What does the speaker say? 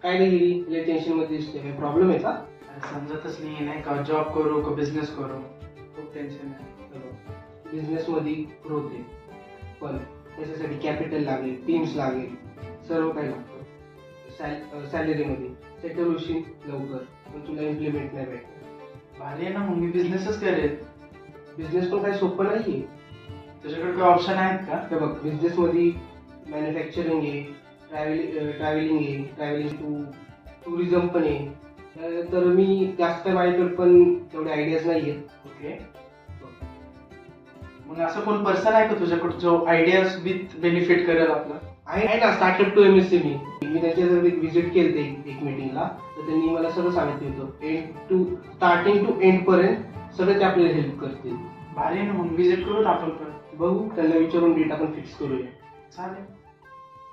काय नाही गिरी, लय टेन्शन मध्ये दिसते. काही प्रॉब्लेम आहे का? समजतच नाही का जॉब करू का बिझनेस करू. खूप टेन्शन आहे. बिझनेस मध्ये ग्रोथ आहे, पण त्याच्यासाठी कॅपिटल लागेल, टीम्स लागेल, सर्व काही लागतं. सॅलरी मध्ये सेटल होशील लवकर, पण तुला इम्प्लिमेंट नाही भेटणार. भारी आहे ना, मग मी बिझनेसच करेल. बिझनेस पण काही सोपं नाहीये. तुझ्याकडे काही ऑप्शन आहेत का? हे बघ, बिझनेस मध्ये मॅन्युफॅक्चरिंग आहे, ट्रॅव्हलिंग आहे, ट्रॅव्हलिंग टू टुरिझम पण आहे. तर मी जास्त माझ्याकडे पण तेवढे आयडियाज नाही आहेत. ओके. मग असं कोण पर्सन आहे का तुझ्याकडे जो आयडियाज विथ बेनिफिट करेल आपलं? आहे ना, स्टार्टअप टू MSME. मी त्यांच्याजवळ विजिट केली एक मीटिंगला, तर त्यांनी मला सगळं सांगितलं होतं. स्टार्टिंग टू एंड पर्यंत सगळं ते आपल्याला हेल्प करतील. भारी आहे ना, मग विजिट करूत आपण पण. बघू, त्यांना विचारून डेट आपण फिक्स करूया. चालेल.